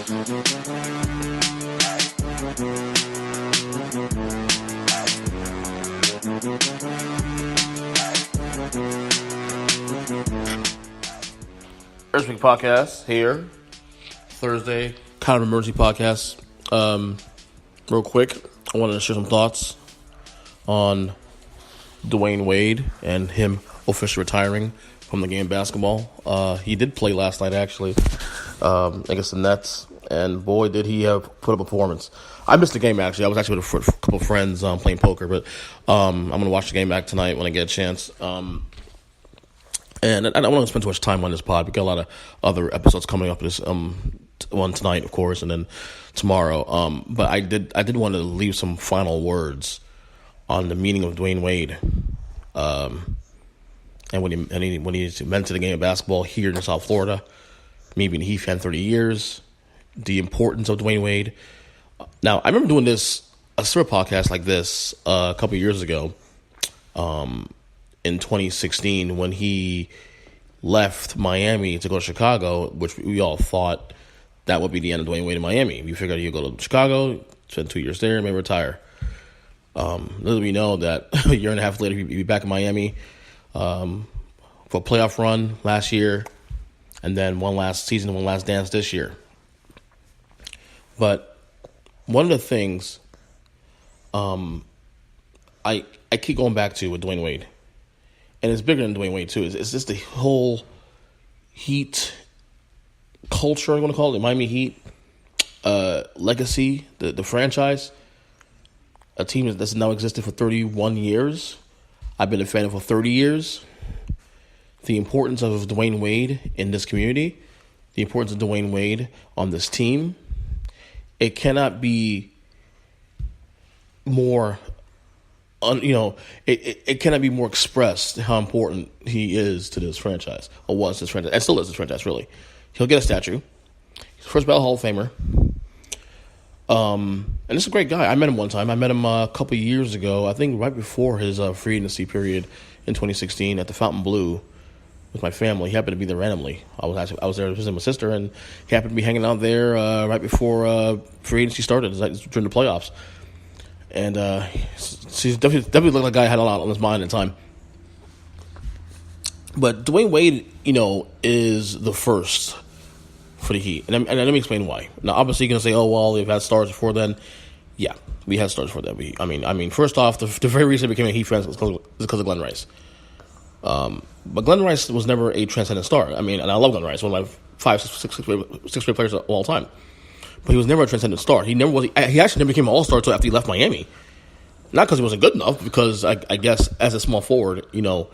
Earnestly podcast here, Thursday, kind of emergency podcast. Real quick, I wanted to share some thoughts on Dwyane Wade and him officially retiring from the game of basketball. He did play last night, actually, against the Nets, and boy, did he have put up a performance. I missed the game, actually. I was actually with a couple of friends playing poker, but I'm going to watch the game back tonight when I get a chance. And I don't want to spend too much time on this pod. We got a lot of other episodes coming up. This one tonight, of course, and then tomorrow. But I did want to leave some final words on the meaning of Dwyane Wade, and when he meant to the game of basketball here in South Florida. Me being a Heat fan 30 years, the importance of Dwyane Wade. Now, I remember doing a similar podcast like this a couple of years ago. In 2016, when he left Miami to go to Chicago, which we all thought that would be the end of Dwyane Wade in Miami. We figured he'd go to Chicago, spend 2 years there, and maybe retire. Little we know that a year and a half later, he'd be back in Miami for a playoff run last year, and then one last season, one last dance this year. But one of the things I keep going back to with Dwyane Wade, and it's bigger than Dwyane Wade, too. It's just the whole Heat culture, I want to call it, the Miami Heat legacy, the franchise, a team that's now existed for 31 years. I've been a fan of for 30 years. The importance of Dwyane Wade in this community, the importance of Dwyane Wade on this team, it cannot be more... It cannot be more expressed how important he is to this franchise, or was this franchise, and still is this franchise, really. He'll get a statue. He's the first ballot Hall of Famer. And this is a great guy. I met him one time. I met him a couple of years ago, I think right before his free agency period in 2016 at the Fountain Blue with my family. He happened to be there randomly. I was there visiting my sister, and he happened to be hanging out there right before free agency started, during the playoffs. And she's definitely looked like a guy who had a lot on his mind at the time. But Dwyane Wade, is the first for the Heat. And let me explain why. Now, obviously, you're going to say, oh, well, they've had stars before then. Yeah, we had stars before that. I mean, first off, the very reason I became a Heat fan was because of Glenn Rice. But Glenn Rice was never a transcendent star. I mean, and I love Glenn Rice, one of my 5, 6 great players of all time. But he was never a transcendent star. He actually never became an all-star until after he left Miami. Not because he wasn't good enough, because I guess as a small forward, you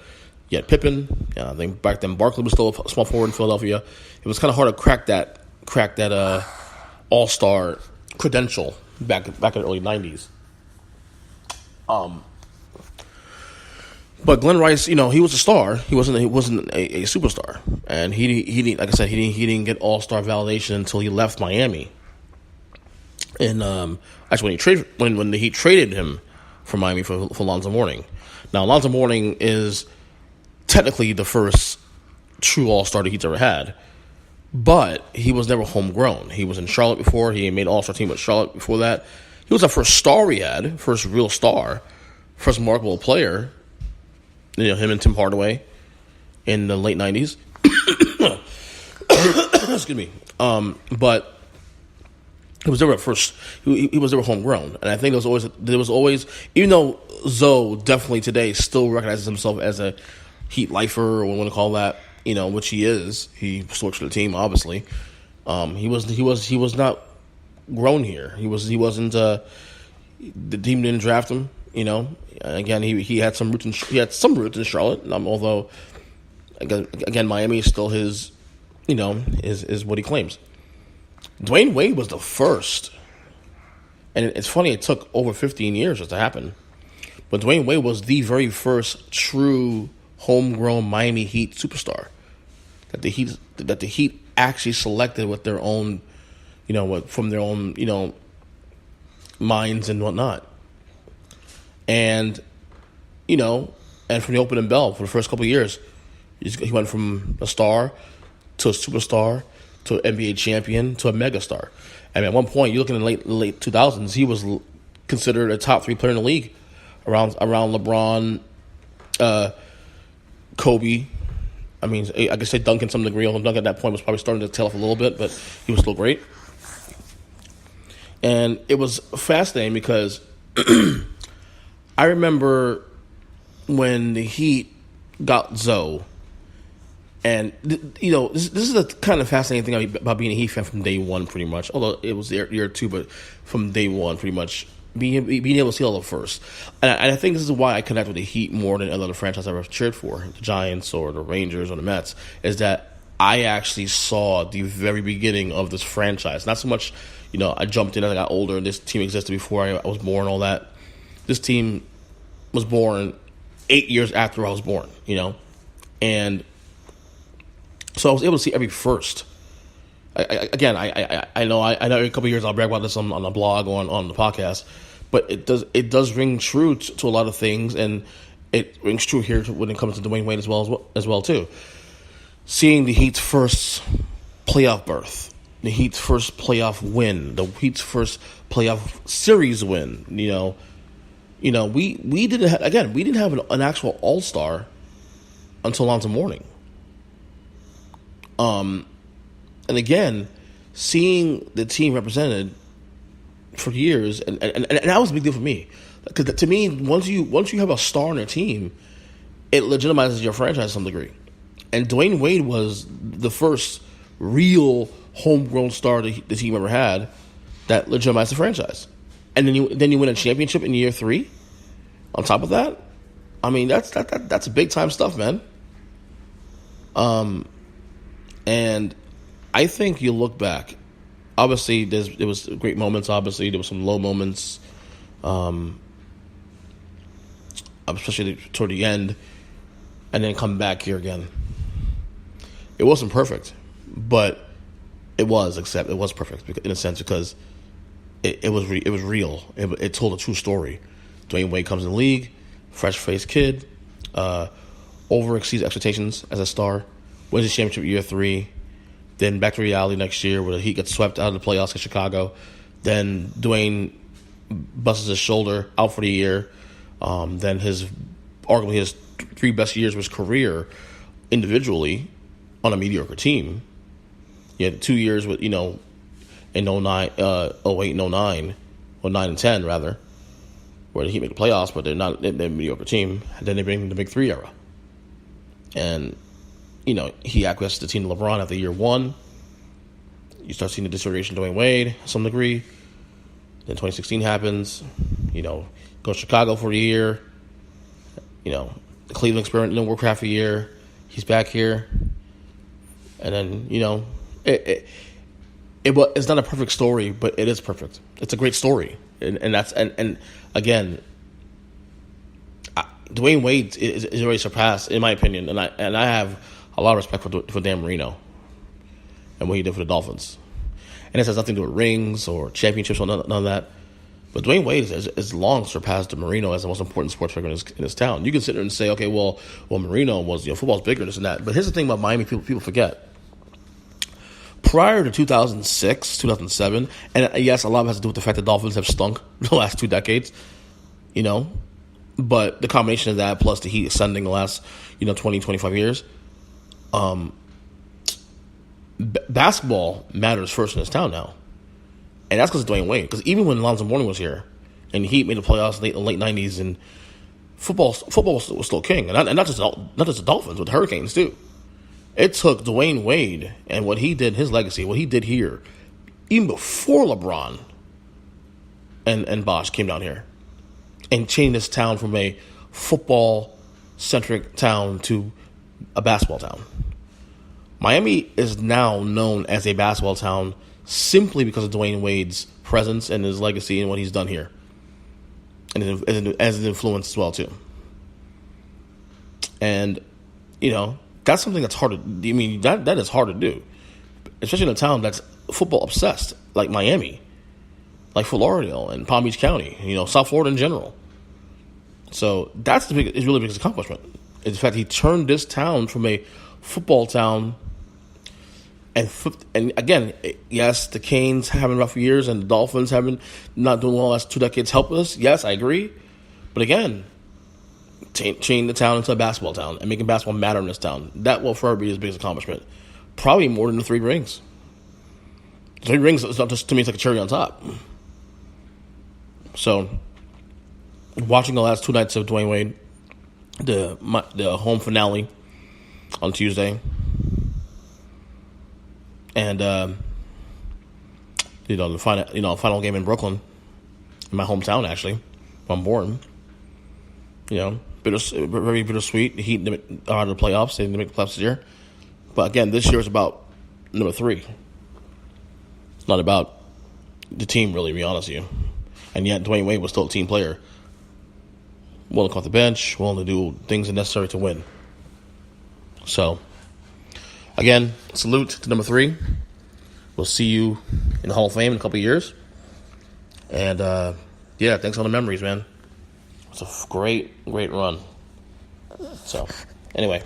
had Pippen. I think back then Barkley was still a small forward in Philadelphia. It was kind of hard to crack that all-star credential back in the early 90s. But Glenn Rice, he was a star. He wasn't a superstar, and he like I said, he didn't get all-star validation until he left Miami. And actually, when the Heat traded him from Miami for Alonzo Mourning. Now, Alonzo Mourning is technically the first true all-star the Heat's ever had, but he was never homegrown. He was in Charlotte before. He made all-star team with Charlotte before that. He was the first star we had, first real star, first remarkable player. Him and Tim Hardaway in the late 90s. Excuse me. But he was never first. He was never homegrown, and I think there was always, even though Zoe definitely today still recognizes himself as a Heat lifer, or what you want to call that, which he is. He still works for the team, obviously. He was not grown here. He wasn't. The team didn't draft him. Again, he had some roots in Charlotte. Although, again, Miami is still his. Is what he claims. Dwyane Wade was the first, and it's funny, it took over 15 years just to happen, but Dwyane Wade was the very first true homegrown Miami Heat superstar that the Heat actually selected with their own, from their own, minds and whatnot. And, and from the opening bell for the first couple of years, he went from a star to a superstar to an NBA champion to a megastar. I mean, at one point, you're looking in the late 2000s, he was considered a top 3 player in the league around LeBron, Kobe. I mean, I could say Duncan to some degree, although Duncan at that point was probably starting to tail off a little bit, but he was still great. And it was fascinating because I remember when the Heat got Zoe, and this is the kind of fascinating thing about being a Heat fan from day one, pretty much. Although it was year 2, but from day one, pretty much being able to see all of it first. And I think this is why I connect with the Heat more than any other franchise I've ever cheered for, the Giants or the Rangers or the Mets, is that I actually saw the very beginning of this franchise. Not so much, I jumped in as I got older and this team existed before I was born, all that. This team was born 8 years after I was born, and so I was able to see every first. I know every couple of years I'll brag about this on the blog or on the podcast, but it does ring true to a lot of things, and it rings true here when it comes to Dwyane Wade as well too. Seeing the Heat's first playoff berth, the Heat's first playoff win, the Heat's first playoff series win, we didn't have an actual all-star until Alonzo Mourning. And again, seeing the team represented for years, and that was a big deal for me, because to me, once you have a star on your team, it legitimizes your franchise to some degree. And Dwyane Wade was the first real homegrown star the team ever had that legitimized the franchise. And then you win a championship in year 3. On top of that, I mean that's big time stuff, man. And I think you look back. Obviously, there was great moments. Obviously, there were some low moments, especially toward the end, and then come back here again. It wasn't perfect, but it was perfect in a sense because it was real. It told a true story. Dwyane Wade comes in the league, fresh-faced kid, overexceeds expectations as a star, wins the championship year 3, then back to reality next year where the Heat gets swept out of the playoffs in Chicago. Then Dwyane busts his shoulder, out for the year. Then arguably his 3 best years of his career individually on a mediocre team. He had 2 years with, in 08 and 09, or 9 and 10 rather, where the Heat make the playoffs, but they're a mediocre team. And then they bring the Big 3 era. And, he acquiesced the team to LeBron after year 1. You start seeing the deterioration of Dwyane Wade to some degree. Then 2016 happens. Goes to Chicago for a year. The Cleveland experiment didn't work half a year. He's back here. And then, it's not a perfect story, but it is perfect. It's a great story. And again, Dwyane Wade is already surpassed, in my opinion, and I have a lot of respect for Dan Marino and what he did for the Dolphins. And this has nothing to do with rings or championships or none of that. But Dwyane Wade has long surpassed Marino as the most important sports figure in his town. You can sit there and say, okay, well, Marino was, football's bigger, this and that. But here's the thing about Miami people forget. Prior to 2006, 2007, and yes, a lot of it has to do with the fact that Dolphins have stunk the last 2 decades, but the combination of that plus the Heat ascending the last, 20, 25 years, basketball matters first in this town now. And that's because of Dwyane Wade. Because even when Alonzo Mourning was here, and the Heat made the playoffs in the late 90s, and football was still king. And not just the Dolphins, but the Hurricanes too. It took Dwyane Wade and what he did, his legacy, what he did here, even before LeBron and Bosh came down here, and changed this town from a football-centric town to a basketball town. Miami is now known as a basketball town simply because of Dwyane Wade's presence and his legacy and what he's done here, and as an influence as well too. And that's something that's hard to. I mean, that is hard to do, especially in a town that's football obsessed like Miami, like Fort Lauderdale and Palm Beach County. South Florida in general. So that's is really biggest accomplishment. In fact, he turned this town from a football town And again, yes, the Canes having rough years and the Dolphins having not doing well the last 2 decades help us. Yes, I agree. But again, changing the town into a basketball town and making basketball matter in this town, that will forever be his biggest accomplishment. Probably more than the 3 rings. 3 rings is not just, to me, it's like a cherry on top. So, watching the last 2 nights of Dwyane Wade, the home finale on Tuesday, and the final game in Brooklyn, in my hometown actually, where I'm born. Very bittersweet. The Heat are in the playoffs. They didn't make the playoffs this year, but again, this year is about number 3. It's not about the team, really. To be honest with you, and yet Dwyane Wade was still a team player, willing to come off the bench, willing to do things necessary to win. So, again, salute to number 3. We'll see you in the Hall of Fame in a couple of years. And, thanks for all the memories, man. It's a great run. So, anyway,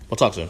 we'll talk soon.